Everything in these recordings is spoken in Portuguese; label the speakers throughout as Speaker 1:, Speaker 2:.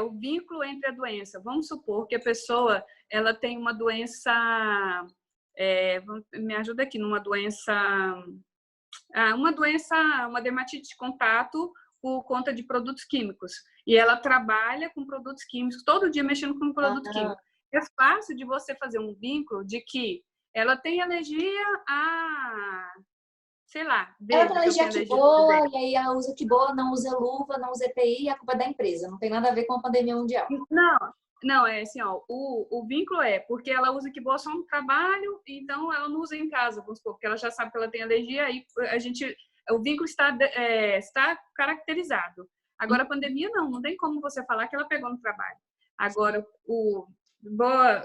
Speaker 1: o vínculo entre a doença. Vamos supor que a pessoa ela tem uma doença, me ajuda aqui, uma dermatite de contato por conta de produtos químicos. E ela trabalha com produtos químicos, todo dia mexendo com produto químico. É fácil de você fazer um vínculo de que ela tem alergia a, sei lá,
Speaker 2: Ela tem
Speaker 1: dedo, que eu
Speaker 2: alergia
Speaker 1: tenho
Speaker 2: a que
Speaker 1: alergia, por
Speaker 2: boa,
Speaker 1: exemplo.
Speaker 2: e aí ela usa que boa, não usa luva, não usa EPI, e a culpa é da empresa. Não tem nada a ver com a pandemia mundial.
Speaker 1: Não, não, é assim, ó, o vínculo é porque ela usa que boa só no trabalho, então ela não usa em casa, vamos supor, porque ela já sabe que ela tem alergia, aí o vínculo está caracterizado. Agora, a pandemia não tem como você falar que ela pegou no trabalho. Agora,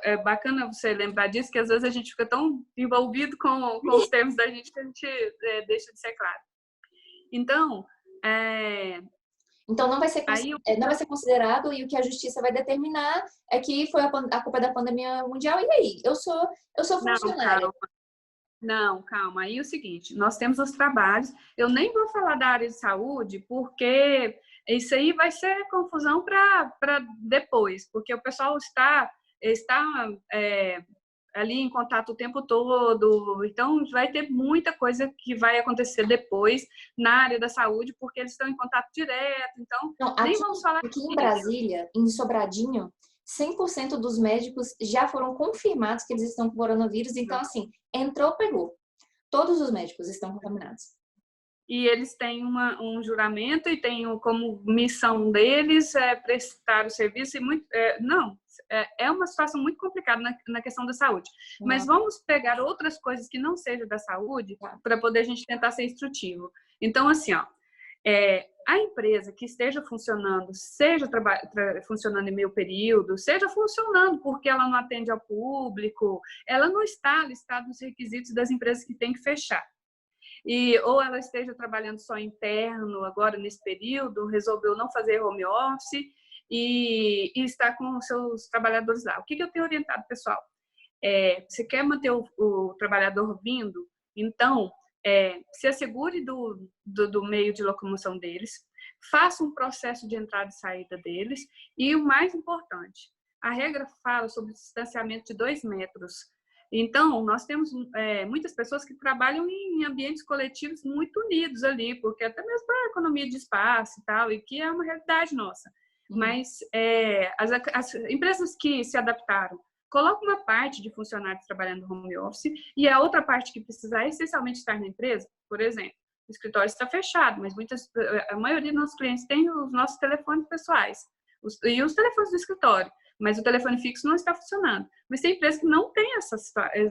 Speaker 1: é bacana você lembrar disso, que às vezes a gente fica tão envolvido com os termos da gente que a gente deixa de ser claro. Então,
Speaker 2: Então, não vai
Speaker 1: aí
Speaker 2: ser considerado, e o que a justiça vai determinar é que foi a culpa da pandemia mundial. E aí? Eu sou
Speaker 1: não,
Speaker 2: funcionária.
Speaker 1: calma. Não, calma. Aí é o seguinte, nós temos os trabalhos. Eu nem vou falar da área de saúde, porque isso aí vai ser confusão para depois, porque o pessoal está ali em contato o tempo todo. Então, vai ter muita coisa que vai acontecer depois na área da saúde, porque eles estão em contato direto. Então,
Speaker 2: Não,
Speaker 1: nem vamos falar
Speaker 2: aqui em
Speaker 1: disso.
Speaker 2: Brasília, em Sobradinho, 100% dos médicos já foram confirmados que eles estão com coronavírus. Então, assim, entrou, pegou. Todos os médicos estão contaminados.
Speaker 1: E eles têm um juramento e têm como missão deles prestar o serviço. É uma situação muito complicada na questão da saúde. Mas vamos pegar outras coisas que não sejam da saúde para poder a gente tentar ser instrutivo. Então, assim, ó, a empresa que esteja funcionando, seja funcionando em meio período, seja funcionando porque ela não atende ao público, ela não está listada nos requisitos das empresas que tem que fechar. Ou ela esteja trabalhando só interno agora nesse período, resolveu não fazer home office e está com os seus trabalhadores lá. O que eu tenho orientado, pessoal? Você quer manter o trabalhador vindo? Então, se assegure do meio de locomoção deles, faça um processo de entrada e saída deles e o mais importante, a regra fala sobre o distanciamento de 2 metros. Então, nós temos muitas pessoas que trabalham em ambientes coletivos muito unidos ali, porque até mesmo para a economia de espaço e tal, e que é uma realidade nossa. Mas as empresas que se adaptaram, coloca uma parte de funcionários trabalhando no home office e a outra parte que precisar essencialmente estar na empresa, por exemplo, o escritório está fechado, mas a maioria dos nossos clientes tem os nossos telefones pessoais e os telefones do escritório, mas o telefone fixo não está funcionando. Mas tem empresas que não tem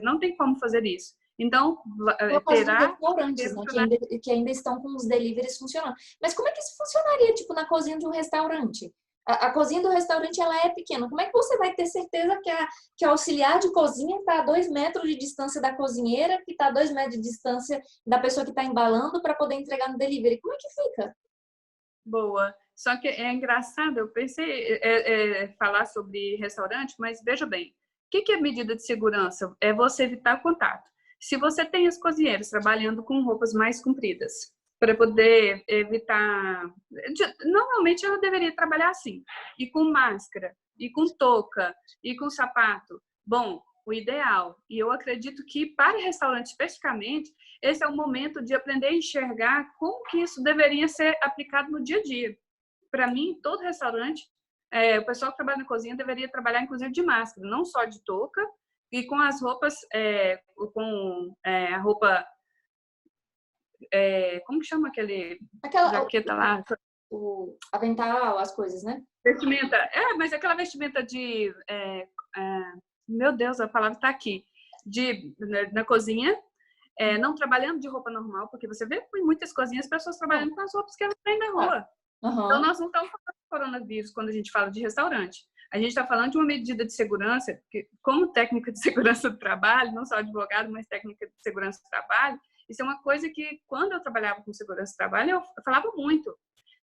Speaker 1: não tem como fazer isso. Então,
Speaker 2: No caso dos
Speaker 1: terá
Speaker 2: restaurantes, né, que ainda estão com os deliveries funcionando. Mas como é que isso funcionaria, tipo, na cozinha de um restaurante? A cozinha do restaurante, ela é pequena. Como é que você vai ter certeza que a auxiliar de cozinha está a 2 metros de distância da cozinheira, que está a 2 metros de distância da pessoa que está embalando para poder entregar no delivery? Como é que fica?
Speaker 1: Boa. Só que é engraçado, eu pensei falar sobre restaurante, mas veja bem, o que é medida de segurança? É você evitar contato. Se você tem os cozinheiros trabalhando com roupas mais compridas, para poder evitar... Normalmente ela deveria trabalhar assim, e com máscara, e com touca, e com sapato. Bom, o ideal, e eu acredito que para restaurante especificamente, esse é o momento de aprender a enxergar como que isso deveria ser aplicado no dia a dia. Para mim, todo restaurante, o pessoal que trabalha na cozinha deveria trabalhar, inclusive, de máscara, não só de touca, e com as roupas, a roupa, como que chama aquele jaqueta lá?
Speaker 2: O avental, as coisas, né?
Speaker 1: Vestimenta, mas aquela vestimenta de, meu Deus, a palavra está aqui, na cozinha, não trabalhando de roupa normal, porque você vê em muitas cozinhas as pessoas trabalhando com as roupas que elas têm na rua. Então, nós não estamos falando de coronavírus quando a gente fala de restaurante. A gente está falando de uma medida de segurança, que, como técnica de segurança do trabalho, não só advogado, mas técnica de segurança do trabalho, isso é uma coisa que, quando eu trabalhava com segurança do trabalho, eu falava muito.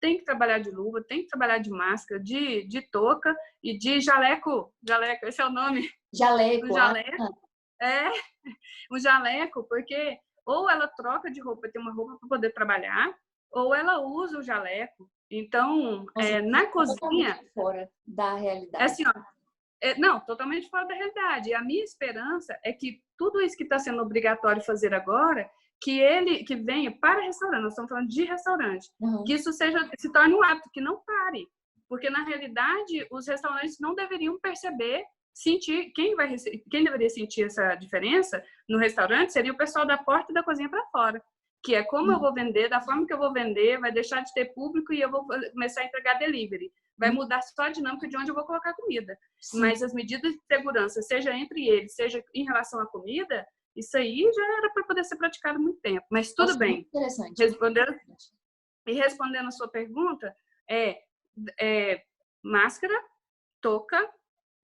Speaker 1: Tem que trabalhar de luva, tem que trabalhar de máscara, de touca e de jaleco. Jaleco, esse é o nome.
Speaker 2: Jaleco.
Speaker 1: O jaleco. O jaleco, porque ou ela troca de roupa, tem uma roupa para poder trabalhar, ou ela usa o jaleco Então,
Speaker 2: Nossa,
Speaker 1: na
Speaker 2: totalmente
Speaker 1: cozinha,
Speaker 2: fora da
Speaker 1: é
Speaker 2: realidade.
Speaker 1: assim, ó, não, totalmente fora da realidade. E a minha esperança é que tudo isso que está sendo obrigatório fazer agora, que venha para restaurante, nós estamos falando de restaurante, que isso se torne um hábito, que não pare. Porque, na realidade, os restaurantes não deveriam perceber, sentir, quem deveria sentir essa diferença no restaurante seria o pessoal da porta e da cozinha para fora. Que é como eu vou vender, da forma que eu vou vender, vai deixar de ter público e eu vou começar a entregar delivery. Vai mudar só a dinâmica de onde eu vou colocar a comida.
Speaker 2: Sim.
Speaker 1: Mas as medidas de segurança, seja entre eles, seja em relação à comida, isso aí já era para poder ser praticado há muito tempo. Mas tudo
Speaker 2: Nossa,
Speaker 1: bem.
Speaker 2: interessante.
Speaker 1: Respondendo a sua pergunta, máscara, touca,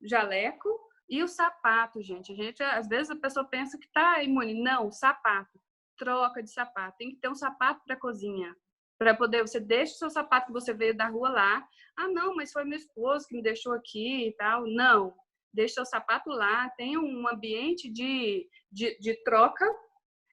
Speaker 1: jaleco e o sapato, gente. Às vezes a pessoa pensa que está imune. Não, sapato. Troca de sapato. Tem que ter um sapato para cozinha. Para poder, você deixa o seu sapato que você veio da rua lá. Ah, não, mas foi meu esposo que me deixou aqui e tal. Não, deixa o sapato lá. Tem um ambiente de troca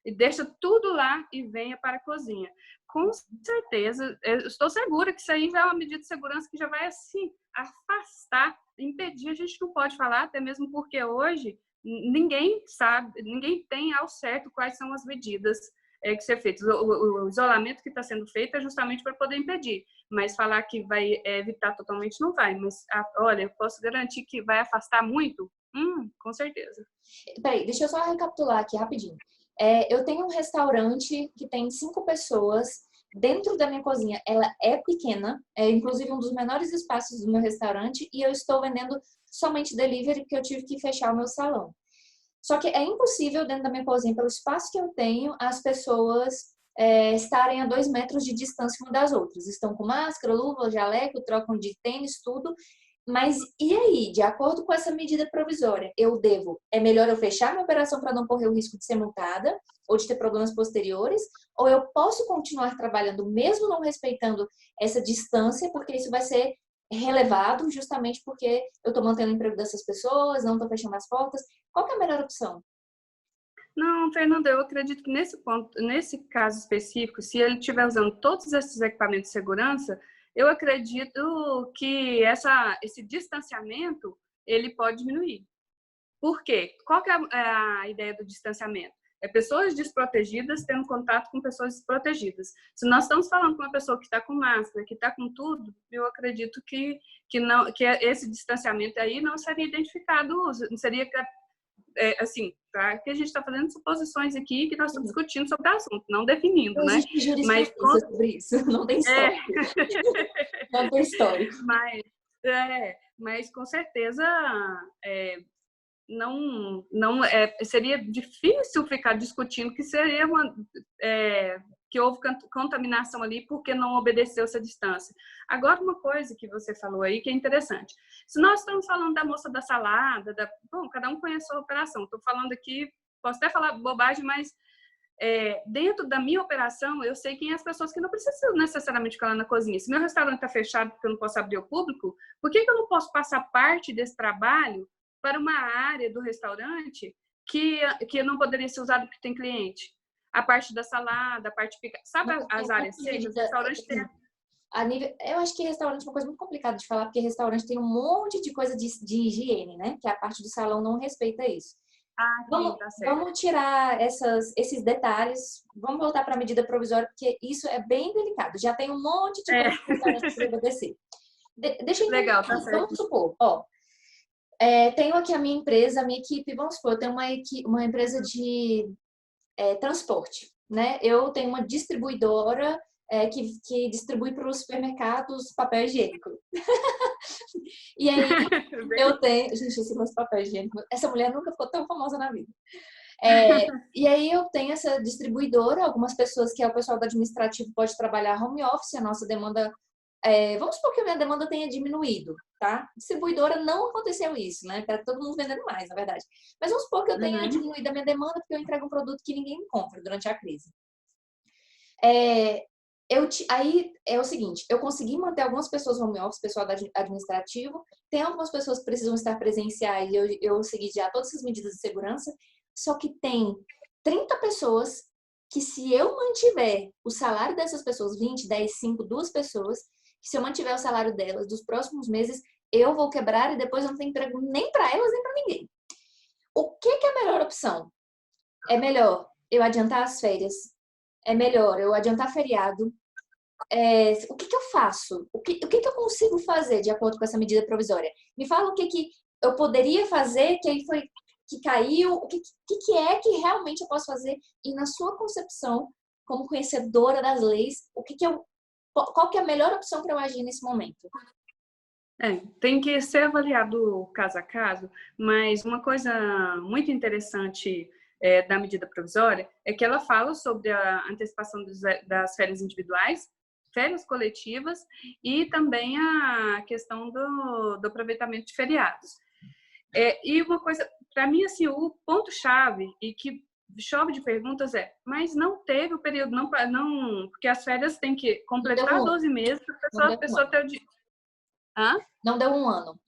Speaker 1: e deixa tudo lá e venha para a cozinha. Com certeza, eu estou segura que isso aí já é uma medida de segurança que já vai, assim, afastar, impedir. A gente não pode falar, até mesmo porque hoje ninguém sabe, ninguém tem ao certo quais são as medidas que ser feitas. O isolamento que está sendo feito é justamente para poder impedir, mas falar que vai evitar totalmente não vai. Mas, olha, eu posso garantir que vai afastar muito? Com certeza.
Speaker 2: Peraí, deixa eu só recapitular aqui rapidinho. Eu tenho um restaurante que tem 5 pessoas dentro da minha cozinha. Ela é pequena, é inclusive um dos menores espaços do meu restaurante e eu estou vendendo somente delivery porque eu tive que fechar o meu salão. Só que é impossível dentro da minha cozinha, pelo espaço que eu tenho, as pessoas estarem a 2 metros de distância uma das outras. Estão com máscara, luva, jaleco, trocam de tênis, tudo. Mas e aí, de acordo com essa medida provisória, é melhor eu fechar minha operação para não correr o risco de ser multada ou de ter problemas posteriores, ou eu posso continuar trabalhando mesmo não respeitando essa distância, porque isso vai ser relevado justamente porque eu estou mantendo o emprego dessas pessoas, não estou fechando as portas. Qual que é a melhor opção?
Speaker 1: Não, Fernanda, eu acredito que nesse ponto, nesse caso específico, se ele estiver usando todos esses equipamentos de segurança, eu acredito que esse distanciamento ele pode diminuir. Por quê? Qual que é a ideia do distanciamento? É pessoas desprotegidas tendo contato com pessoas desprotegidas. Se nós estamos falando com uma pessoa que está com máscara, que está com tudo, eu acredito que esse distanciamento aí não seria identificado, não seria assim, tá? Que a gente está fazendo suposições aqui que nós estamos discutindo sobre o assunto, não definindo,
Speaker 2: Não
Speaker 1: né?
Speaker 2: existe jurisprudência sobre isso, não tem história. Não tem história.
Speaker 1: Mas com certeza seria difícil ficar discutindo que seria que houve contaminação ali porque não obedeceu essa distância. Agora, uma coisa que você falou aí que é interessante. Se nós estamos falando da moça da salada, bom, cada um conhece a sua operação. Estou falando aqui, posso até falar bobagem, mas dentro da minha operação, eu sei quem é as pessoas que não precisam necessariamente ficar lá na cozinha. Se meu restaurante está fechado porque eu não posso abrir ao público, por que eu não posso passar parte desse trabalho para uma área do restaurante que não poderia ser usada porque tem cliente? A parte da salada, a parte pica... Sabe as áreas? Seja, os restaurantes têm...
Speaker 2: Eu acho que restaurante é uma coisa muito complicada de falar, porque restaurante tem um monte de coisa de higiene, né? Que a parte do salão não respeita isso.
Speaker 1: Sim, tá certo.
Speaker 2: Vamos tirar esses detalhes, vamos voltar para a medida provisória, porque isso é bem delicado. Já tem um monte de coisa que o restaurante precisa obedecer. Deixa eu entender.
Speaker 1: Legal, tá certo.
Speaker 2: Vamos supor, tenho aqui a minha empresa, a minha equipe, vamos supor, eu tenho uma empresa de transporte, né? Eu tenho uma distribuidora que distribui para os supermercados papel higiênico. E aí eu tenho... Gente, esse meu papel higiênico... Essa mulher nunca ficou tão famosa na vida. E aí eu tenho essa distribuidora, algumas pessoas que é o pessoal do administrativo pode trabalhar home office, a nossa demanda... vamos supor que a minha demanda tenha diminuído, tá? Distribuidora não aconteceu isso, né? Tá todo mundo vendendo mais, na verdade. Mas vamos supor que eu tenha diminuído a minha demanda porque eu entrego um produto que ninguém compra durante a crise. Aí é o seguinte, eu consegui manter algumas pessoas home office, pessoal administrativo, tem algumas pessoas que precisam estar presenciais e eu segui já todas essas medidas de segurança, só que tem 30 pessoas que se eu mantiver o salário dessas pessoas, 20, 10, 5, 2 pessoas, que se eu mantiver o salário delas dos próximos meses, eu vou quebrar e depois eu não tenho emprego nem para elas, nem para ninguém. O que é a melhor opção? É melhor eu adiantar as férias? É melhor eu adiantar feriado? O que eu faço? O que eu consigo fazer de acordo com essa medida provisória? Me fala o que eu poderia fazer, que aí foi que caiu, o que é que realmente eu posso fazer? E na sua concepção, como conhecedora das leis, qual que é a melhor opção para eu agir nesse momento?
Speaker 1: Tem que ser avaliado caso a caso, mas uma coisa muito interessante da medida provisória é que ela fala sobre a antecipação das férias individuais, férias coletivas e também a questão do aproveitamento de feriados. E uma coisa, para mim, assim, o ponto-chave e que chove de perguntas mas não teve o período, não, porque as férias têm que completar 12 meses para a pessoa ter o dia. Hã?
Speaker 2: Não deu um ano.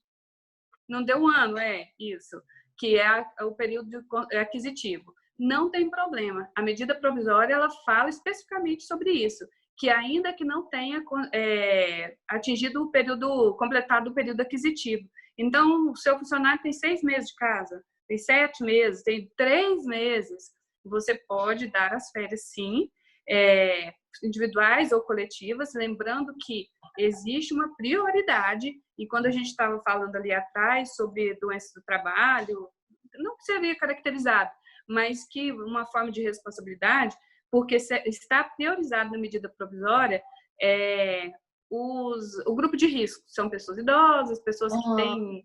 Speaker 1: Não deu um ano, isso, que é o período aquisitivo. Não tem problema. A medida provisória, ela fala especificamente sobre isso, que ainda que não tenha atingido o período, completado o período aquisitivo. Então, o seu funcionário tem 6 meses de casa, tem 7 meses, tem 3 meses, você pode dar as férias, sim, individuais ou coletivas, lembrando que existe uma prioridade, e quando a gente estava falando ali atrás sobre doenças do trabalho, não seria caracterizado, mas que uma forma de responsabilidade, porque está priorizado na medida provisória o grupo de risco, são pessoas idosas, pessoas que têm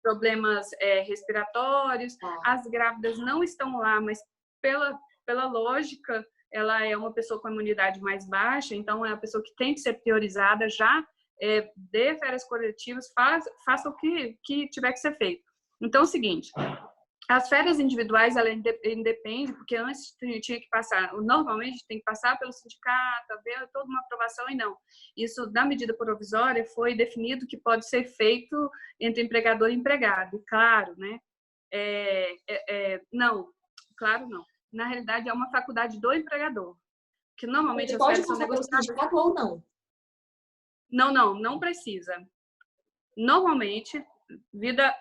Speaker 1: problemas respiratórios, as grávidas não estão lá, mas pela lógica, ela é uma pessoa com imunidade mais baixa, então é a pessoa que tem que ser priorizada já, dê férias coletivas, faça o que tiver que ser feito. Então é o seguinte, as férias individuais, ela independe, porque antes tinha que passar, normalmente tem que passar pelo sindicato, haver toda uma aprovação, e não. Isso, na medida provisória, foi definido que pode ser feito entre empregador e empregado, e claro, né? Não, claro não. Na realidade, é uma faculdade do empregador, que normalmente
Speaker 2: Ele
Speaker 1: as férias
Speaker 2: pode
Speaker 1: são
Speaker 2: passar pelo
Speaker 1: negociadas.
Speaker 2: sindicato ou não?
Speaker 1: Não precisa. Normalmente, vida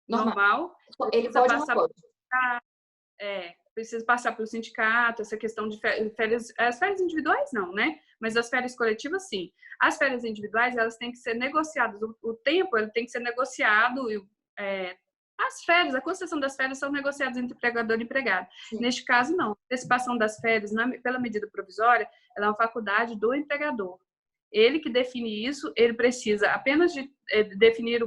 Speaker 1: normal,
Speaker 2: ele pode ou não pode?
Speaker 1: Precisa passar pelo sindicato, essa questão de férias, as férias individuais não, né? Mas as férias coletivas, sim. As férias individuais, elas têm que ser negociadas, o tempo ele tem que ser negociado, as férias, a concessão das férias são negociadas entre empregador e empregado. Sim. Neste caso, não. A antecipação das férias, pela medida provisória, ela é uma faculdade do empregador. Ele que define isso, ele precisa apenas de definir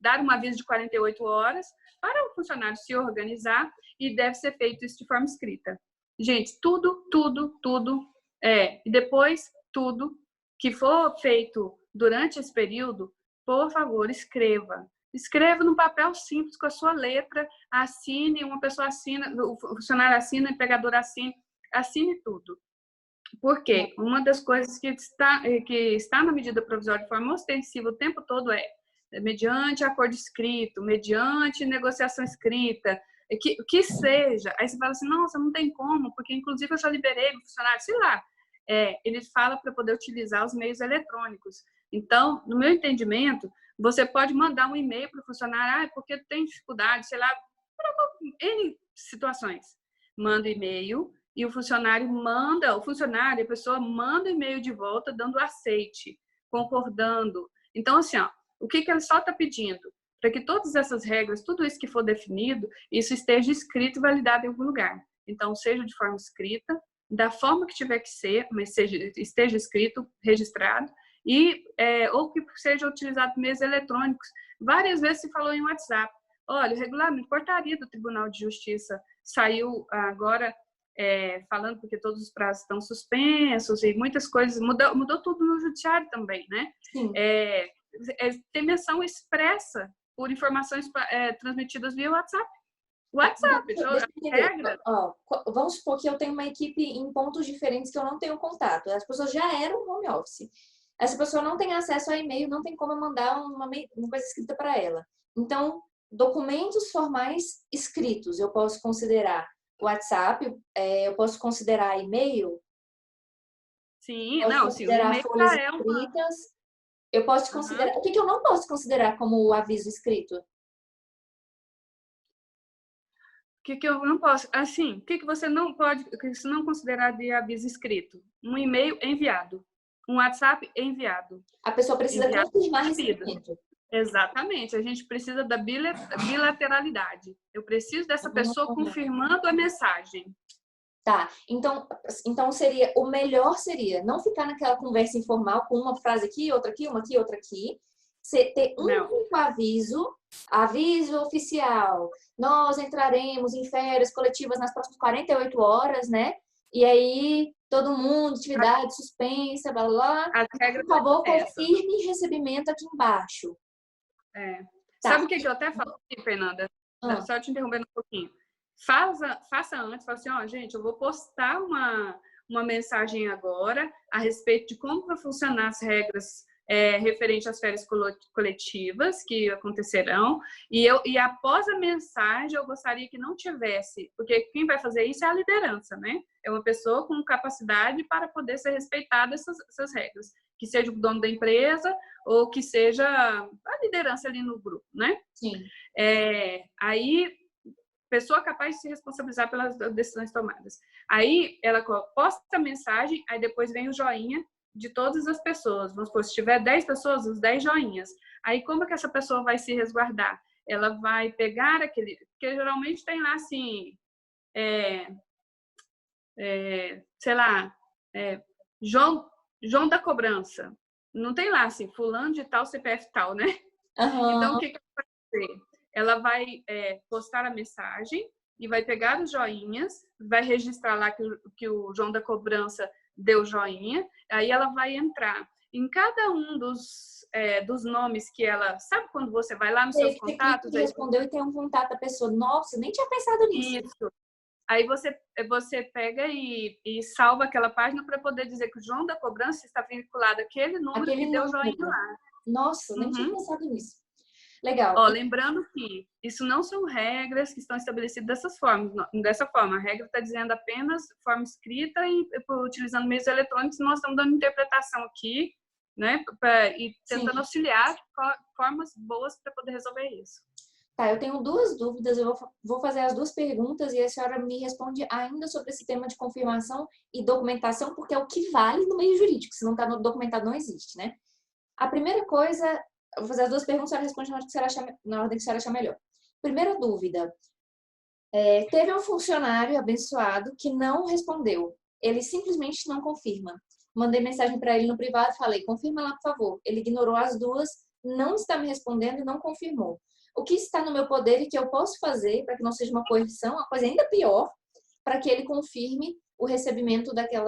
Speaker 1: dar um aviso de 48 horas para o funcionário se organizar, e deve ser feito isso de forma escrita. Gente, tudo, e depois tudo que for feito durante esse período, por favor, escreva. Escreva num papel simples com a sua letra, assine, uma pessoa assina, o funcionário assina, o empregador assine tudo. Porque uma das coisas que está na medida provisória de forma ostensiva o tempo todo mediante acordo escrito, mediante negociação escrita, que seja. Aí você fala assim, nossa, não tem como, porque inclusive eu já liberei o funcionário, sei lá. Ele fala para poder utilizar os meios eletrônicos. Então, no meu entendimento, você pode mandar um e-mail para o funcionário, porque tem dificuldade, sei lá, para N situações. Manda e-mail e a pessoa manda e-mail de volta dando aceite, concordando. Então, assim, o que ele só está pedindo? Para que todas essas regras, tudo isso que for definido, isso esteja escrito e validado em algum lugar. Então, seja de forma escrita, da forma que tiver que ser, mas esteja escrito, registrado, ou que seja utilizado meios eletrônicos. Várias vezes se falou em WhatsApp. Olha, o regulamento, portaria do Tribunal de Justiça saiu agora falando porque todos os prazos estão suspensos e muitas coisas, mudou tudo no judiciário também, né?
Speaker 2: Sim.
Speaker 1: Tem menção expressa por informações transmitidas via WhatsApp. WhatsApp, regra.
Speaker 2: Vamos supor que eu tenho uma equipe em pontos diferentes que eu não tenho contato. As pessoas já eram home office. Essa pessoa não tem acesso a e-mail, não tem como eu mandar uma coisa escrita para ela. Então, documentos formais escritos, eu posso considerar WhatsApp, eu posso considerar e-mail.
Speaker 1: Sim,
Speaker 2: Posso
Speaker 1: não, sim, o
Speaker 2: considerar
Speaker 1: e-mail
Speaker 2: folhas
Speaker 1: já é uma...
Speaker 2: escritas. Eu posso te
Speaker 1: Aham.
Speaker 2: considerar. O que que eu não posso considerar como o aviso escrito?
Speaker 1: O que que eu não posso? Assim, o que que você não pode, o que você não considerar de aviso escrito? Um e-mail enviado, um WhatsApp enviado,
Speaker 2: A pessoa precisa
Speaker 1: enviado
Speaker 2: confirmar
Speaker 1: recebido.
Speaker 2: recebimento.
Speaker 1: Exatamente, a gente precisa da bilateralidade. Eu preciso dessa pessoa
Speaker 2: Ah,
Speaker 1: confirmando a mensagem.
Speaker 2: tá. Então seria o melhor seria não ficar naquela conversa informal com uma frase aqui, outra aqui, uma aqui, outra aqui. Você ter um
Speaker 1: Não,
Speaker 2: único aviso, aviso oficial. Nós entraremos em férias coletivas nas próximas 48 horas, né? E aí todo mundo, atividade suspensa, blá blá blá.
Speaker 1: as regras
Speaker 2: Por favor,
Speaker 1: são essas.
Speaker 2: confirme recebimento aqui embaixo.
Speaker 1: É. Sabe
Speaker 2: Tá.
Speaker 1: o que eu até falo aqui, Fernanda?
Speaker 2: Ah,
Speaker 1: Só te interrompendo um pouquinho. Faça antes, fala assim, ó, gente, eu vou postar uma mensagem agora a respeito de como vai funcionar as regras referente às férias coletivas que acontecerão. E após a mensagem, eu gostaria que não tivesse, porque quem vai fazer isso é a liderança, né? É uma pessoa com capacidade para poder ser respeitada essas regras. Que seja o dono da empresa ou que seja a liderança ali no grupo, né?
Speaker 2: sim.
Speaker 1: Aí, pessoa capaz de se responsabilizar pelas decisões tomadas. Aí, ela posta a mensagem, aí depois vem o joinha de todas as pessoas. Vamos supor, se tiver 10 pessoas, os 10 joinhas. Aí, como que essa pessoa vai se resguardar? Ela vai pegar aquele... Porque geralmente tem lá, assim... sei lá... João da cobrança. Não tem lá, assim, fulano de tal, CPF tal, né? Então, o
Speaker 2: Aham.
Speaker 1: que ela vai fazer? Ela vai postar a mensagem e vai pegar os joinhas, vai registrar lá que o João da Cobrança deu joinha, aí ela vai entrar em cada um dos nomes que ela... Sabe quando você vai lá nos
Speaker 2: Você
Speaker 1: seus
Speaker 2: clica
Speaker 1: contatos?
Speaker 2: e respondeu e tem um contato da pessoa. Nossa, nem tinha pensado nisso.
Speaker 1: Isso. Aí você pega e salva aquela página para poder dizer que o João da Cobrança está vinculado àquele número
Speaker 2: Aquele
Speaker 1: que deu joinha
Speaker 2: número.
Speaker 1: lá.
Speaker 2: Nossa, nem tinha
Speaker 1: Uhum.
Speaker 2: pensado nisso. Legal.
Speaker 1: Ó, lembrando que isso não são regras que estão estabelecidas dessa forma. A regra está dizendo apenas forma escrita e utilizando meios eletrônicos, nós estamos dando interpretação aqui, né? E
Speaker 2: Sim.
Speaker 1: tentando auxiliar formas boas para poder resolver isso.
Speaker 2: Tá, eu tenho duas dúvidas. Eu vou fazer as duas perguntas e a senhora me responde ainda sobre esse tema de confirmação e documentação, porque é o que vale no meio jurídico. Se não está documentado, não existe, né? A primeira coisa, eu vou fazer as duas perguntas, a senhora responde na ordem que a senhora achar melhor. Primeira dúvida. Teve um funcionário abençoado que não respondeu. Ele simplesmente não confirma. Mandei mensagem para ele no privado, falei, confirma lá, por favor. Ele ignorou as duas, não está me respondendo e não confirmou. O que está no meu poder e que eu posso fazer para que não seja uma coerção, uma coisa ainda pior, para que ele confirme o recebimento daquele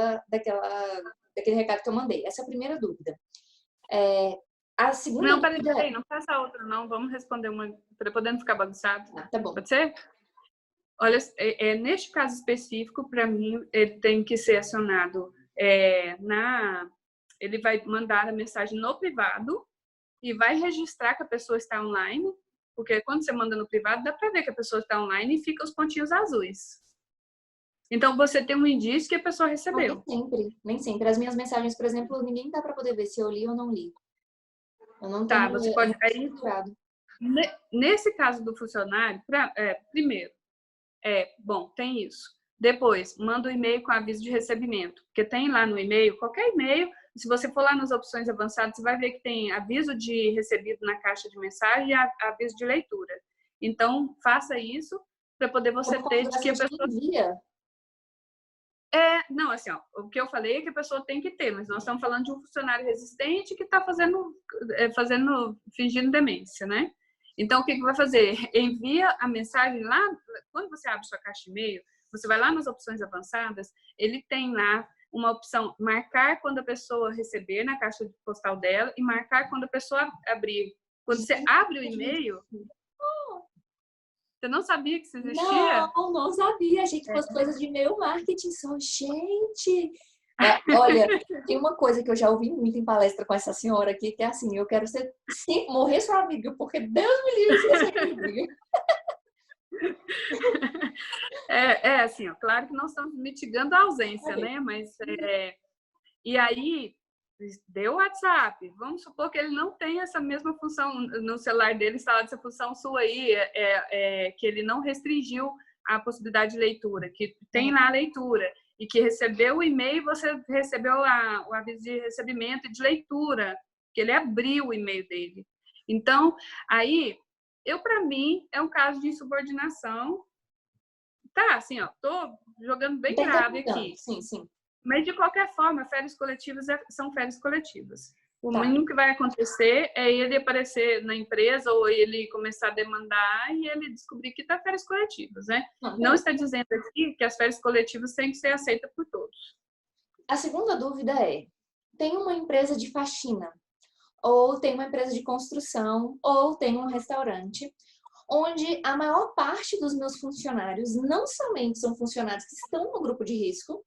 Speaker 2: recado que eu mandei? Essa é a primeira dúvida. A segunda
Speaker 1: Não,
Speaker 2: dúvida
Speaker 1: peraí, não faça outra, não. Vamos responder uma, para poder não ficar bagunçado.
Speaker 2: tá bom.
Speaker 1: Pode ser? Olha, neste caso específico, para mim, ele tem que ser acionado ele vai mandar a mensagem no privado e vai registrar que a pessoa está online, porque quando você manda no privado, dá para ver que a pessoa está online e fica os pontinhos azuis. Então, você tem um indício que a pessoa recebeu.
Speaker 2: Nem sempre, nem sempre. As minhas mensagens, por exemplo, ninguém dá para poder ver se eu li ou não li. Eu não
Speaker 1: Tá,
Speaker 2: tenho
Speaker 1: você pode... Aí,
Speaker 2: estruturado.
Speaker 1: nesse caso do funcionário, primeiro, bom, tem isso. Depois, manda o e-mail com aviso de recebimento, porque tem lá no e-mail, qualquer e-mail, se você for lá nas opções avançadas, você vai ver que tem aviso de recebido na caixa de mensagem e aviso de leitura. Então, faça isso para poder você ter de que a pessoa...
Speaker 2: Envia.
Speaker 1: Não, assim, ó, o que eu falei é que a pessoa tem que ter, mas nós estamos falando de um funcionário resistente que está fingindo demência, né? Então, o que vai fazer? Envia a mensagem lá, quando você abre sua caixa de e-mail, você vai lá nas opções avançadas, ele tem lá uma opção marcar quando a pessoa receber na caixa postal dela e marcar quando a pessoa abrir. Quando você abre o e-mail, você não sabia que isso existia?
Speaker 2: Não sabia. Achei que fosse coisas de e-mail marketing só. Gente! Olha, tem uma coisa que eu já ouvi muito em palestra com essa senhora aqui, que é assim, eu quero morrer sua amiga, porque Deus me livre de ser amiga.
Speaker 1: Assim, ó, claro que nós estamos mitigando a ausência, né? Mas E aí, deu o WhatsApp. Vamos supor que ele não tem essa mesma função no celular dele, instalada essa função sua aí, que ele não restringiu a possibilidade de leitura, que tem lá a leitura, e que recebeu o e-mail, você recebeu o aviso de recebimento e de leitura, que ele abriu o e-mail dele. Então, aí, para mim, é um caso de insubordinação. Tá, assim, ó, tô jogando bem grave aqui.
Speaker 2: Sim, sim.
Speaker 1: Mas, de qualquer forma, férias coletivas são férias coletivas. O
Speaker 2: Tá.
Speaker 1: mínimo que vai acontecer é ele aparecer na empresa ou ele começar a demandar e ele descobrir que está férias coletivas, né? Não está dizendo aqui que as férias coletivas têm que ser aceitas por todos.
Speaker 2: A segunda dúvida é, tem uma empresa de faxina, ou tem uma empresa de construção, ou tem um restaurante, onde a maior parte dos meus funcionários não somente são funcionários que estão no grupo de risco,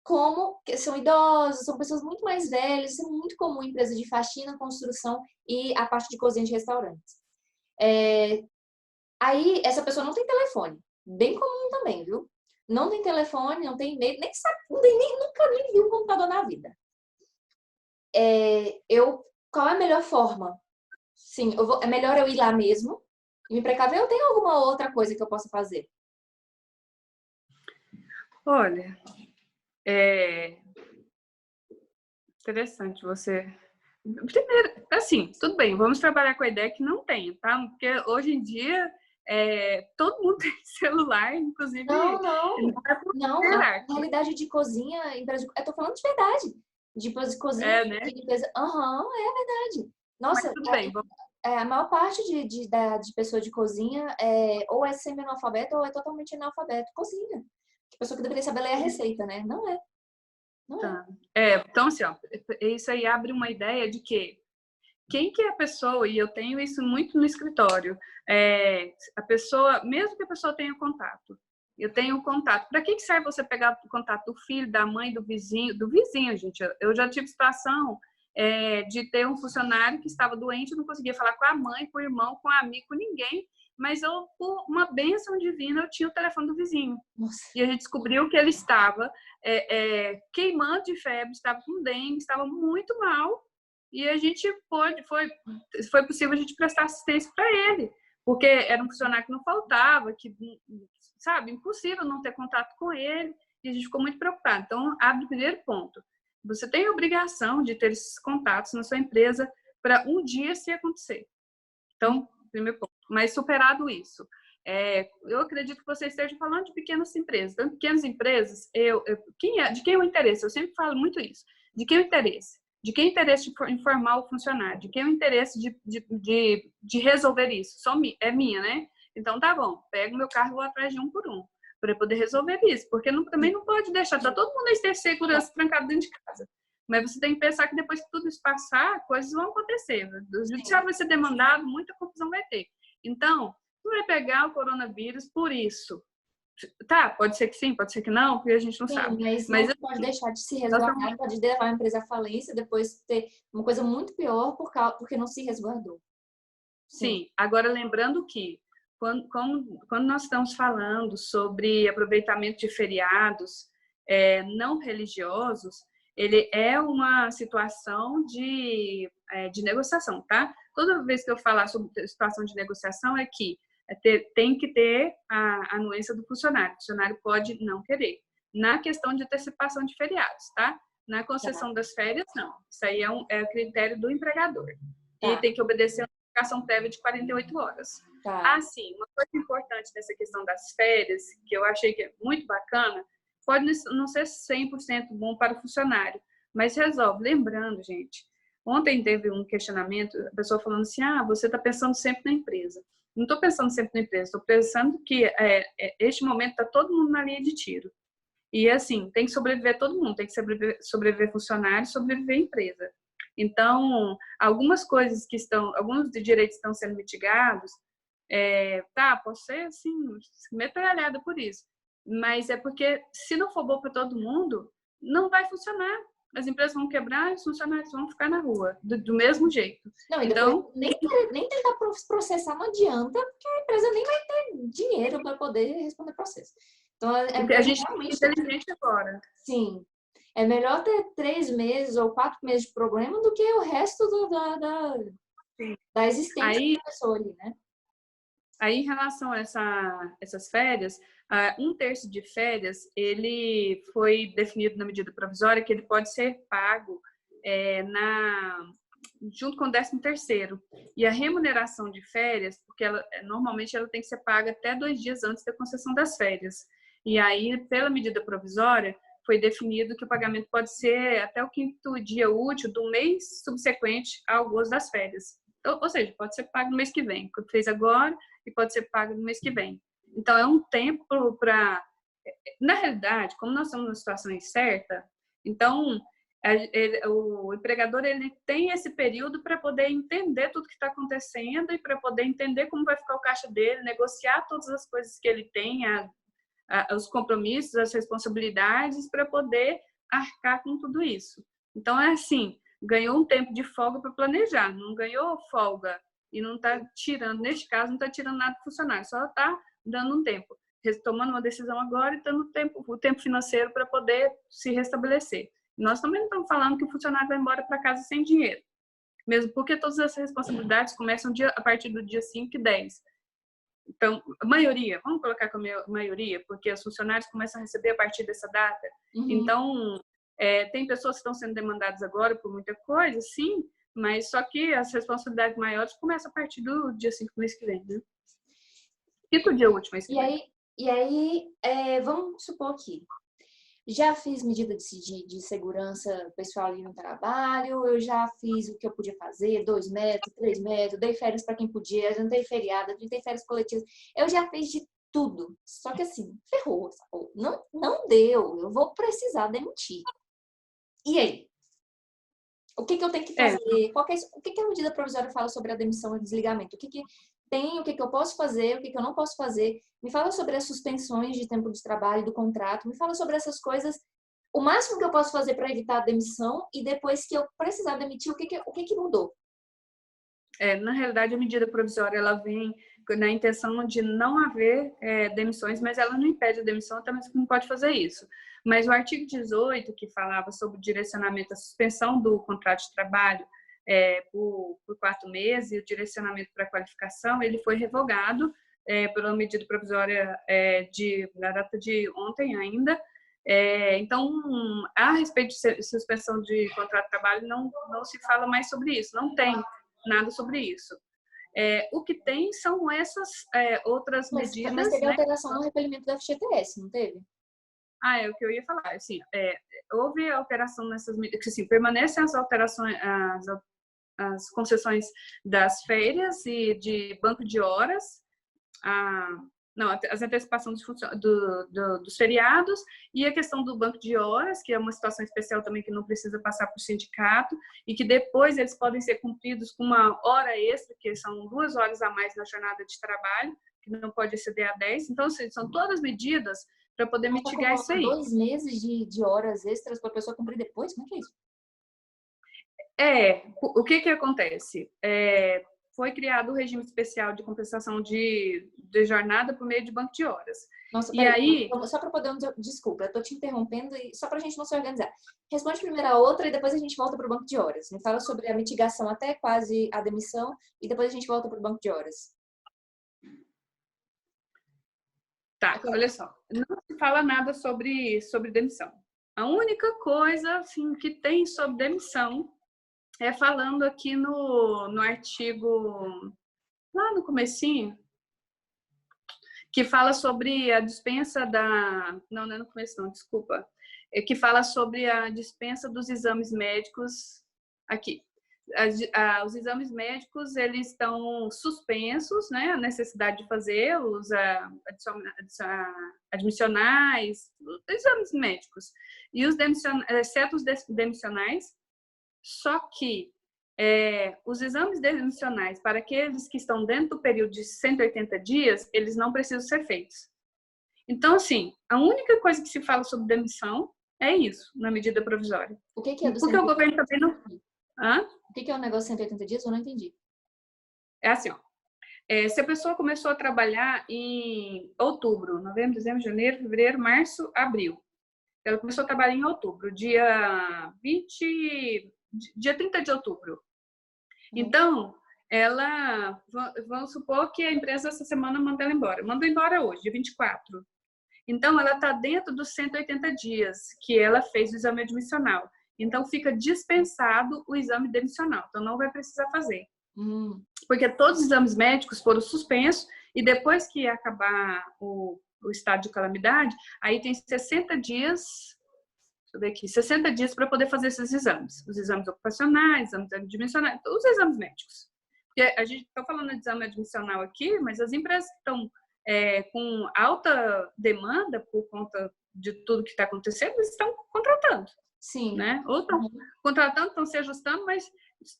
Speaker 2: como que são idosos, são pessoas muito mais velhas, isso é muito comum em empresa de faxina, construção e a parte de cozinha de restaurantes. Aí, essa pessoa não tem telefone, bem comum também, viu? Não tem telefone, não tem e-mail, nem sabe, nunca nem viu um computador na vida. Qual é a melhor forma? Sim, é melhor eu ir lá mesmo e me precaver ou tem alguma outra coisa que eu possa fazer?
Speaker 1: Olha, interessante você... Primeiro, assim, tudo bem, vamos trabalhar com a ideia que não tem, tá? Porque hoje em dia todo mundo tem celular, inclusive...
Speaker 2: Não, a realidade de cozinha, eu tô falando de verdade. De cozinha,
Speaker 1: né?
Speaker 2: de limpeza. É verdade. Nossa,
Speaker 1: mas tudo bem,
Speaker 2: a maior parte de pessoa de cozinha ou é semi-analfabeto ou é totalmente analfabeto. Cozinha. A pessoa que deveria saber ler a receita, né? Não é.
Speaker 1: Tá. Então, assim, ó, isso aí abre uma ideia de que quem que é a pessoa, e eu tenho isso muito no escritório, a pessoa, mesmo que a pessoa tenha contato, eu tenho contato. Para que serve você pegar o contato do filho, da mãe, do vizinho, gente? Eu já tive situação de ter um funcionário que estava doente, não conseguia falar com a mãe, com o irmão, com o amigo, com ninguém, mas eu, por uma bênção divina, eu tinha o telefone do vizinho.
Speaker 2: Nossa.
Speaker 1: E a gente descobriu que ele estava queimando de febre, estava com dengue, estava muito mal. E a gente foi possível a gente prestar assistência para ele, porque era um funcionário que não faltava, que, sabe, impossível não ter contato com ele, e a gente ficou muito preocupado. Então, abre o primeiro ponto. Você tem a obrigação de ter esses contatos na sua empresa para um dia se acontecer. Então, primeiro ponto. Mas superado isso, eu acredito que você esteja falando de pequenas empresas. Então, pequenas empresas, de quem é o interesse? Eu sempre falo muito isso. De quem é o interesse? De quem é o interesse de informar o funcionário? De quem é o interesse de resolver isso? É minha, né? Então, tá bom. Pego meu carro e vou atrás de um por um, para poder resolver isso. Porque também não pode deixar, tá todo mundo aí ter segurança trancado dentro de casa. Mas você tem que pensar que depois que tudo isso passar, coisas vão acontecer. O judiciário vai ser demandado, muita confusão vai ter. Então, não vai pegar o coronavírus por isso. Tá, pode ser que sim, pode ser que não, porque a gente não sabe.
Speaker 2: Mas não pode deixar de se resguardar, pode levar a empresa à falência, depois ter uma coisa muito pior porque não se resguardou.
Speaker 1: Sim, agora lembrando que quando nós estamos falando sobre aproveitamento de feriados não religiosos, ele é uma situação de negociação, tá? Toda vez que eu falar sobre situação de negociação é que tem que ter a anuência do funcionário. O funcionário pode não querer. Na questão de antecipação de feriados, tá? Na concessão das férias, não. Isso aí é critério do empregador. E tem que obedecer a notificação prévia de 48 horas. Assim, uma coisa importante nessa questão das férias, que eu achei que é muito bacana, pode não ser 100% bom para o funcionário, mas resolve. Lembrando, gente, ontem teve um questionamento, a pessoa falando assim, você está pensando sempre na empresa. Não estou pensando sempre na empresa, estou pensando que este momento está todo mundo na linha de tiro. E assim, tem que sobreviver todo mundo, tem que sobreviver funcionário, sobreviver empresa. Então, algumas coisas alguns direitos estão sendo mitigados, pode ser assim, metralhada por isso. Mas é porque, se não for bom para todo mundo, não vai funcionar. As empresas vão quebrar e os funcionários vão ficar na rua, do mesmo jeito.
Speaker 2: Não, então, nem tentar processar não adianta, porque a empresa nem vai ter dinheiro para poder responder processo. Então,
Speaker 1: a gente realmente... tem que ser inteligente agora.
Speaker 2: Sim. É melhor ter 3 meses ou 4 meses de problema do que o resto
Speaker 1: Sim.
Speaker 2: da existência
Speaker 1: Aí,
Speaker 2: da pessoa ali, né?
Speaker 1: Aí, em relação a essas férias, 1/3 de férias, ele foi definido na medida provisória que ele pode ser pago junto com o 13º. E a remuneração de férias, porque normalmente ela tem que ser paga até 2 dias antes da concessão das férias. E aí, pela medida provisória, foi definido que o pagamento pode ser até o 5º dia útil do mês subsequente ao gozo das férias. Então, ou seja, pode ser pago no mês que vem, que fez agora, e pode ser pago no mês que vem. Então, é um tempo para... Na realidade, como nós estamos numa situação incerta, então, o empregador ele tem esse período para poder entender tudo que está acontecendo e para poder entender como vai ficar o caixa dele, negociar todas as coisas que ele tem, os compromissos, as responsabilidades, para poder arcar com tudo isso. Então, é assim, ganhou um tempo de folga para planejar, não ganhou folga e não está tirando, neste caso, não está tirando nada do funcionário, só está dando um tempo, tomando uma decisão agora e dando o tempo financeiro para poder se restabelecer. Nós também não estamos falando que o funcionário vai embora para casa sem dinheiro, mesmo porque todas essas responsabilidades começam a partir do dia 5 e 10. Então, a maioria, vamos colocar como maioria, porque os funcionários começam a receber a partir dessa data.
Speaker 2: Uhum.
Speaker 1: Então, tem pessoas que estão sendo demandadas agora por muita coisa, sim, mas só que as responsabilidades maiores começam a partir do dia 5 do mês que vem, né? E do dia último mês que vem.
Speaker 2: E aí, vamos supor que já fiz medida de segurança pessoal ali no trabalho, eu já fiz o que eu podia fazer, 2 metros, 3 metros, dei férias para quem podia, adiantei feriado, adiantei férias coletivas, eu já fiz de tudo. Só que assim, ferrou, não deu, eu vou precisar demitir. E aí? O que eu tenho que fazer? O que a medida provisória fala sobre a demissão e desligamento? O que tem, o que eu posso fazer, o que eu não posso fazer? Me fala sobre as suspensões de tempo de trabalho, do contrato, me fala sobre essas coisas. O máximo que eu posso fazer para evitar a demissão e depois que eu precisar demitir, o que mudou?
Speaker 1: Na realidade, a medida provisória ela vem na intenção de não haver demissões, mas ela não impede a demissão, também não pode fazer isso. Mas o artigo 18, que falava sobre o direcionamento à suspensão do contrato de trabalho por 4 meses e o direcionamento para a qualificação, ele foi revogado pela medida provisória na data de ontem ainda. Então, a respeito de suspensão de contrato de trabalho, não se fala mais sobre isso, não tem nada sobre isso. O que tem são essas outras medidas.
Speaker 2: Mas teve alteração no recolhimento do FGTS, não teve?
Speaker 1: É o que eu ia falar. Assim, houve alteração nessas medidas, assim, permanecem as alterações, as concessões das férias e de banco de horas, as antecipações dos feriados e a questão do banco de horas, que é uma situação especial também que não precisa passar por sindicato e que depois eles podem ser cumpridos com uma hora extra, que são 2 horas a mais na jornada de trabalho, que não pode exceder a 10. Então, são todas medidas para poder mitigar isso aí.
Speaker 2: 2 meses de horas extras para a pessoa cumprir depois? Como é que é isso?
Speaker 1: O que acontece? Foi criado o regime especial de compensação de jornada por meio de banco de horas.
Speaker 2: Nossa,
Speaker 1: e aí,
Speaker 2: só para poder... Desculpa, eu estou te interrompendo, só para a gente não se organizar. Responde primeiro a outra e depois a gente volta para o banco de horas. Me fala sobre a mitigação até quase a demissão e depois a gente volta para o banco de horas.
Speaker 1: Tá, olha só. Não se fala nada sobre demissão. A única coisa assim, que tem sobre demissão falando aqui no artigo, lá no comecinho, que fala sobre a dispensa da... Não é no começo não, desculpa. Que fala sobre a dispensa dos exames médicos aqui. Os exames médicos, eles estão suspensos, né? A necessidade de fazer os admissionais, os exames médicos. E exceto os demissionais, só que os exames demissionais, para aqueles que estão dentro do período de 180 dias, eles não precisam ser feitos. Então, assim, a única coisa que se fala sobre demissão é isso, na medida provisória.
Speaker 2: O que é do
Speaker 1: Porque o governo também não...
Speaker 2: O que é o negócio de 180 dias? Eu não entendi.
Speaker 1: É assim, ó. Se a pessoa começou a trabalhar em outubro, novembro, dezembro, janeiro, fevereiro, março, abril, Ela começou a trabalhar em outubro, dia 30 de outubro. Então, vamos supor que a empresa essa semana manda ela embora. Mandou embora hoje, dia 24. Então, ela está dentro dos 180 dias que ela fez o exame admissional. Então, fica dispensado o exame demissional. Então, não vai precisar fazer. Porque todos os exames médicos foram suspensos e depois que acabar o estado de calamidade, aí tem 60 dias, deixa eu ver aqui, 60 dias para poder fazer esses exames. Os exames ocupacionais, exames admissionais, todos os exames médicos. Porque a gente está falando de exame admissional aqui, mas as empresas que estão com alta demanda por conta de tudo que está acontecendo, eles estão contratando.
Speaker 2: Sim.
Speaker 1: Né? Ou estão contratando, estão se ajustando, mas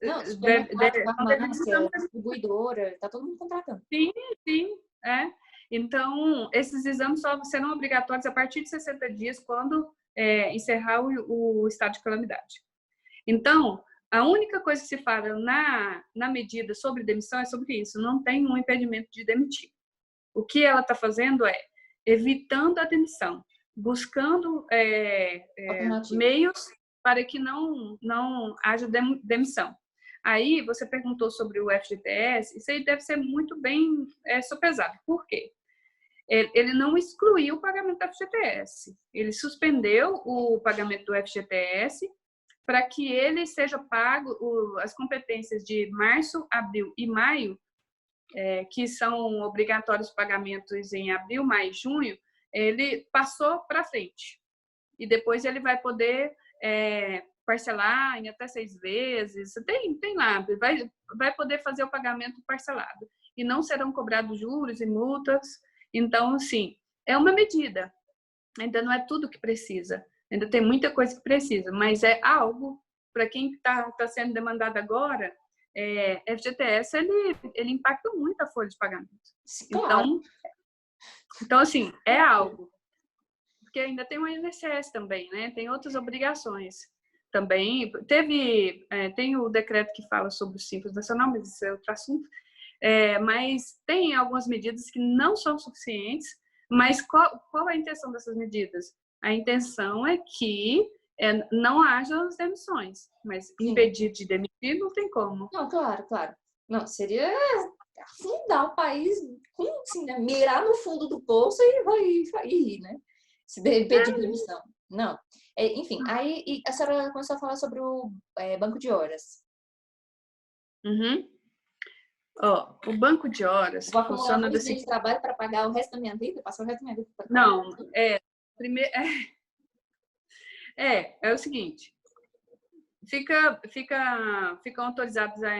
Speaker 2: não, farmácia, distribuidora, está todo mundo contratando.
Speaker 1: Sim, sim, Então, esses exames só serão obrigatórios a partir de 60 dias, quando encerrar o estado de calamidade. Então, a única coisa que se fala na medida sobre demissão é sobre isso, não tem um impedimento de demitir. O que ela está fazendo é evitando a demissão, buscando meios para que não haja demissão. Aí, você perguntou sobre o FGTS, isso aí deve ser muito bem sopesado. Por quê? Ele não excluiu o pagamento do FGTS, ele suspendeu o pagamento do FGTS para que ele seja pago, as competências de março, abril e maio, que são obrigatórios pagamentos em abril, maio e junho, ele passou para frente. E depois ele vai poder parcelar em até 6 vezes. Tem lá, vai poder fazer o pagamento parcelado. E não serão cobrados juros e multas. Então, assim, é uma medida. Ainda não é tudo que precisa. Ainda tem muita coisa que precisa. Mas é algo, para quem está sendo demandado agora, FGTS, ele impacta muito a folha de pagamento.
Speaker 2: Claro.
Speaker 1: Então, assim, é algo. Porque ainda tem o INSS também, né? Tem outras obrigações também. Tem o decreto que fala sobre o Simples Nacional, mas isso é outro assunto. Mas tem algumas medidas que não são suficientes. Mas qual é a intenção dessas medidas? A intenção é que não haja as demissões, mas impedir de demitir não tem como.
Speaker 2: Não, claro. Não, seria afundar o país, assim, né? Mirar no fundo do poço e ir, né? Se impedir demissão. Não. Enfim, aí a senhora começou a falar sobre o banco de horas.
Speaker 1: O banco de horas funciona
Speaker 2: desse de trabalho para pagar o resto da minha vida, passar o resto da minha vida.
Speaker 1: Não, primeiro é o seguinte, ficam autorizados a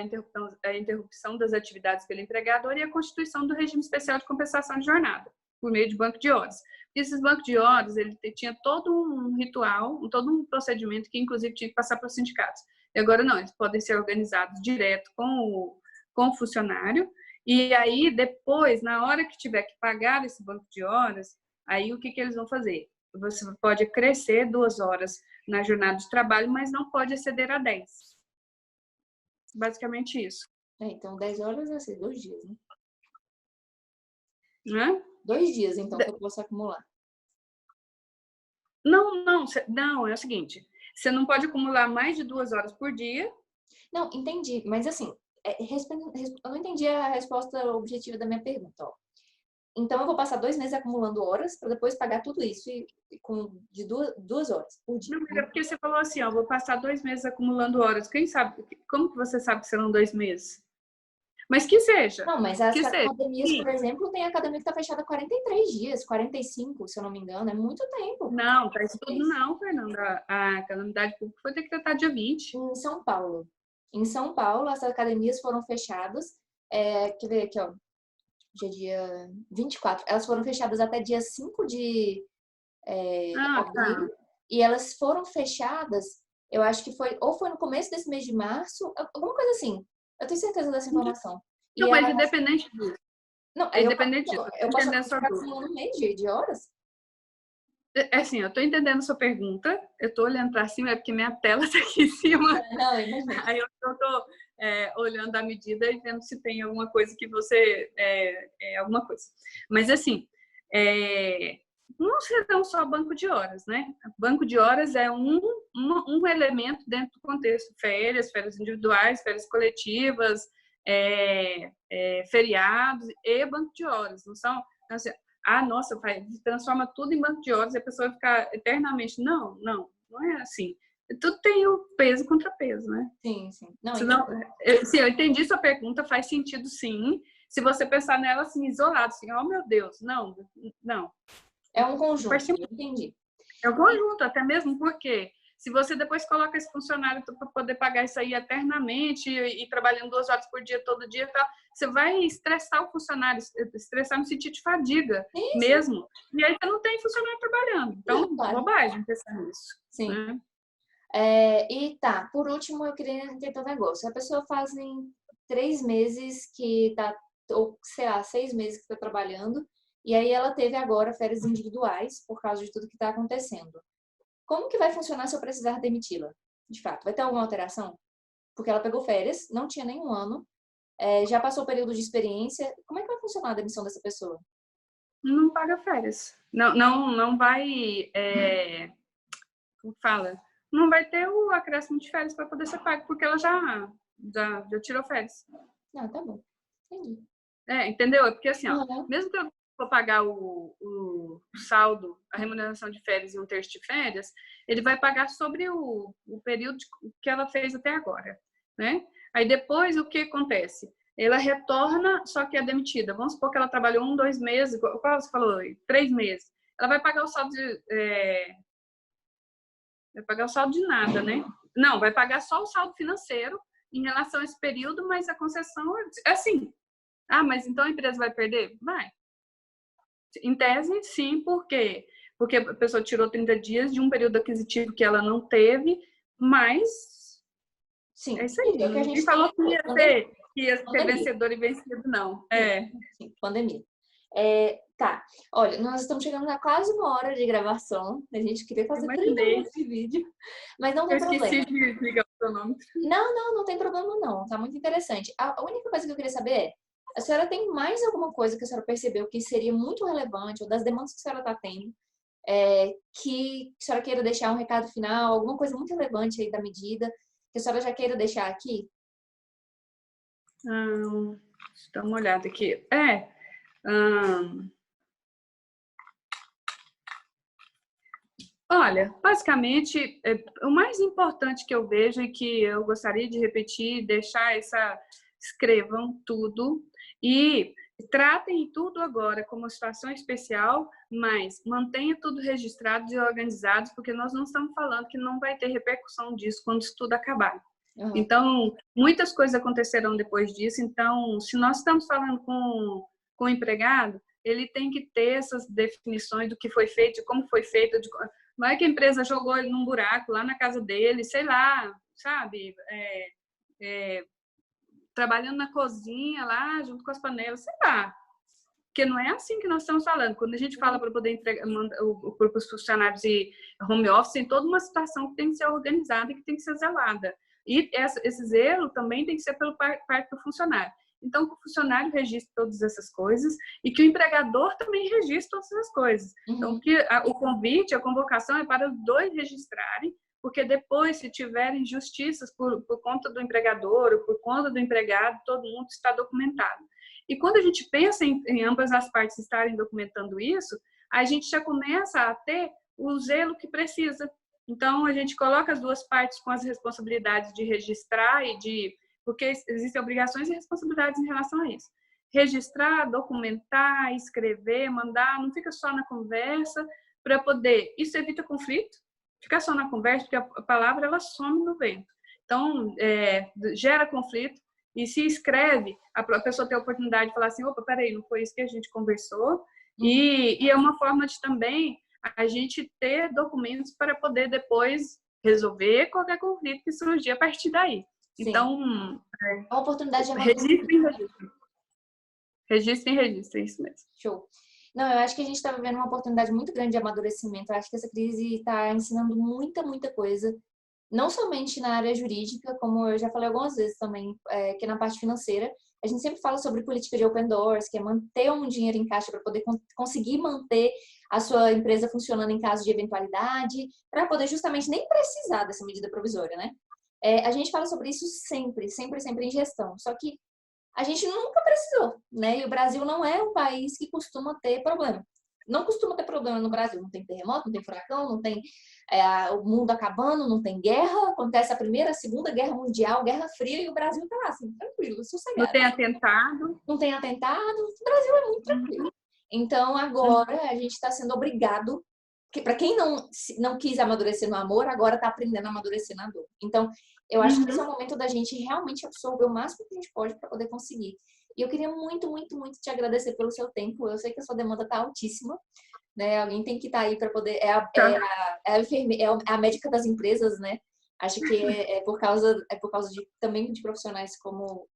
Speaker 1: interrupção das atividades pelo empregador e a constituição do regime especial de compensação de jornada por meio de banco de horas. Esses bancos de horas, ele tinha todo um ritual, todo um procedimento que inclusive tinha que passar para os sindicatos. E agora não, eles podem ser organizados direto com o funcionário. E aí, depois, na hora que tiver que pagar esse banco de horas, aí o que eles vão fazer? Você pode crescer 2 horas na jornada de trabalho, mas não pode exceder a 10. Basicamente isso.
Speaker 2: Então, 10 horas vai ser 2 dias, né?
Speaker 1: Né?
Speaker 2: 2 dias, então, que eu posso acumular.
Speaker 1: Não, é o seguinte. Você não pode acumular mais de 2 horas por dia.
Speaker 2: Não, entendi. Mas, assim, eu não entendi a resposta objetiva da minha pergunta. Ó. Então, eu vou passar 2 meses acumulando horas para depois pagar tudo isso de 2 horas por dia.
Speaker 1: Não, mas é porque você falou assim, vou passar 2 meses acumulando horas. Quem sabe? Como que você sabe que serão 2 meses? Mas que seja.
Speaker 2: Não, mas as academias, por exemplo, tem academia que está fechada 43 dias, 45, se eu não me engano. É muito tempo.
Speaker 1: Não, para isso tudo não, Fernanda. A calamidade pública foi decretada dia 20.
Speaker 2: Em São Paulo. Em São Paulo, as academias foram fechadas. Quer ver aqui, ó. Dia 24. Elas foram fechadas até dia 5 de abril. Tá. E elas foram fechadas, eu acho que foi no começo desse mês de março, alguma coisa assim. Eu tenho certeza dessa informação.
Speaker 1: Não, mas independente disso.
Speaker 2: Não, independente disso. Eu posso acumular um mês de horas?
Speaker 1: Assim, eu estou entendendo a sua pergunta. Eu estou olhando para cima, porque minha tela está aqui em cima.
Speaker 2: Não,
Speaker 1: aí eu estou olhando a medida e vendo se tem alguma coisa que você... alguma coisa. Mas, assim, não serão só banco de horas, né? Banco de horas é um elemento dentro do contexto férias individuais, férias coletivas, feriados e banco de horas. Não são, assim, nossa, transforma tudo em banco de horas e a pessoa vai ficar eternamente. Não é assim. Tudo tem o peso e contrapeso, né?
Speaker 2: Sim. Não,
Speaker 1: senão, eu entendi sua pergunta, faz sentido sim. Se você pensar nela assim, isolado, assim, oh meu Deus, não.
Speaker 2: É um conjunto, eu entendi.
Speaker 1: É um conjunto, até mesmo porque se você depois coloca esse funcionário para poder pagar isso aí eternamente e trabalhando 2 horas por dia, todo dia, tal, você vai estressar o funcionário, estressar no sentido de fadiga mesmo. E aí você não tem funcionário trabalhando. Então, bobagem pensar nisso.
Speaker 2: Sim.
Speaker 1: Né?
Speaker 2: E tá, por último, eu queria entender um negócio. A pessoa faz em 3 meses que tá, ou sei lá, 6 meses que está trabalhando, e aí ela teve agora férias individuais por causa de tudo que está acontecendo. Como que vai funcionar se eu precisar demiti-la? De fato, vai ter alguma alteração? Porque ela pegou férias, não tinha nenhum ano, já passou o período de experiência. Como é que vai funcionar a demissão dessa pessoa?
Speaker 1: Não paga férias. Não vai... como fala? Não vai ter o acréscimo de férias para poder ser pago, porque ela já tirou férias.
Speaker 2: Não, tá bom. Entendi.
Speaker 1: Entendeu? É porque assim, mesmo que eu for pagar o saldo, a remuneração de férias e 1/3 de férias, ele vai pagar sobre o período que ela fez até agora, né? Aí depois, o que acontece? Ela retorna, só que é demitida. Vamos supor que ela trabalhou 1, 2 meses, qual você falou? 3 meses. Ela vai pagar o saldo vai pagar o saldo de nada, né? Não, vai pagar só o saldo financeiro em relação a esse período, mas a concessão é assim. Mas então a empresa vai perder? Vai. Em tese, sim, por quê? Porque a pessoa tirou 30 dias de um período aquisitivo que ela não teve, mas
Speaker 2: sim,
Speaker 1: é isso aí.
Speaker 2: É o que a gente
Speaker 1: falou que ia ser vencedor e vencido, não.
Speaker 2: Sim, pandemia. Tá, olha, nós estamos chegando a quase 1 hora de gravação. A gente queria fazer 30 minutos de vídeo, mas não tem problema.
Speaker 1: Eu esqueci de ligar o seu nome.
Speaker 2: Não tem problema não. Tá muito interessante. A única coisa que eu queria saber é, a senhora tem mais alguma coisa que a senhora percebeu que seria muito relevante, ou das demandas que a senhora está tendo, que a senhora queira deixar um recado final, alguma coisa muito relevante aí da medida, que a senhora já queira deixar aqui?
Speaker 1: Deixa eu dar uma olhada aqui. Olha, basicamente, o mais importante que eu vejo e que eu gostaria de repetir, escrevam tudo e tratem tudo agora como uma situação especial, mas mantenha tudo registrado e organizado, porque nós não estamos falando que não vai ter repercussão disso quando isso tudo acabar. Então, muitas coisas aconteceram depois disso. Então, se nós estamos falando com o empregado, ele tem que ter essas definições do que foi feito, de como foi feito. Não é que a empresa jogou ele num buraco lá na casa dele, sei lá, sabe? Trabalhando na cozinha lá, junto com as panelas, sei lá. Porque não é assim que nós estamos falando. Quando a gente fala para poder entregar para os funcionários e home office, tem toda uma situação que tem que ser organizada e que tem que ser zelada. E esse zelo também tem que ser pelo parte do funcionário. Então, que o funcionário registre todas essas coisas e que o empregador também registre todas essas coisas. Então, o convite, a convocação é para os dois registrarem, porque depois, se tiverem injustiças por conta do empregador ou por conta do empregado, todo mundo está documentado. E quando a gente pensa em ambas as partes estarem documentando isso, a gente já começa a ter o zelo que precisa. Então, a gente coloca as duas partes com as responsabilidades de registrar porque existem obrigações e responsabilidades em relação a isso. Registrar, documentar, escrever, mandar, não fica só na conversa, para poder... Isso evita conflito, ficar só na conversa, porque a palavra ela some no vento. Então, gera conflito, e se escreve, a pessoa tem a oportunidade de falar assim, opa, peraí, não foi isso que a gente conversou, e é uma forma de também a gente ter documentos para poder depois resolver qualquer conflito que surgir a partir daí. Sim. Então,
Speaker 2: a oportunidade de
Speaker 1: registrem, isso mesmo.
Speaker 2: Show. Não, eu acho que a gente está vivendo uma oportunidade muito grande de amadurecimento. Eu acho que essa crise está ensinando muita coisa, não somente na área jurídica, como eu já falei algumas vezes também, que na parte financeira. A gente sempre fala sobre política de open doors, que é manter um dinheiro em caixa para poder conseguir manter a sua empresa funcionando em caso de eventualidade, para poder justamente nem precisar dessa medida provisória, né? A gente fala sobre isso sempre, sempre, sempre em gestão. Só que a gente nunca precisou, né? E o Brasil não é um país que costuma ter problema. Não costuma ter problema no Brasil. Não tem terremoto, não tem furacão, não tem o mundo acabando, não tem guerra. Acontece a Primeira, a Segunda Guerra Mundial, Guerra Fria, e o Brasil tá lá, assim, tranquilo,
Speaker 1: Não
Speaker 2: sossegado.
Speaker 1: tem atentado.
Speaker 2: Não tem atentado, o Brasil é muito tranquilo. Então, agora, a gente está sendo obrigado, para quem não quis amadurecer no amor, agora está aprendendo a amadurecer na dor. Então, eu acho que esse é o momento da gente realmente absorver o máximo que a gente pode para poder conseguir. E eu queria muito, muito, muito te agradecer pelo seu tempo. Eu sei que a sua demanda está altíssima, né? Alguém tem que estar aí para poder... a médica das empresas, né? Acho que é por causa também de profissionais como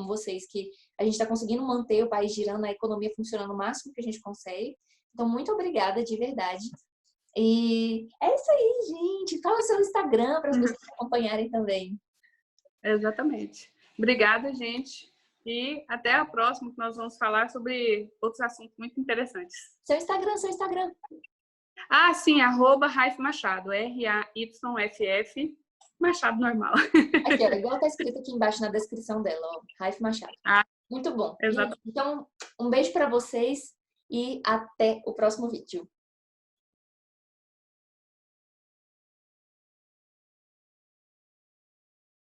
Speaker 2: vocês que a gente está conseguindo manter o país girando, a economia funcionando o máximo que a gente consegue. Então, muito obrigada, de verdade. E é isso aí, gente. Fala o seu Instagram para as pessoas acompanharem também.
Speaker 1: Exatamente. Obrigada, gente. E até a próxima, que nós vamos falar sobre outros assuntos muito interessantes.
Speaker 2: Seu Instagram.
Speaker 1: Ah, sim, @Raif Machado, RAYFF, Machado normal.
Speaker 2: Aqui, ó, igual tá escrito aqui embaixo na descrição dela, ó, Raif Machado. Muito bom.
Speaker 1: Exatamente.
Speaker 2: Então, um beijo para vocês e até o próximo vídeo.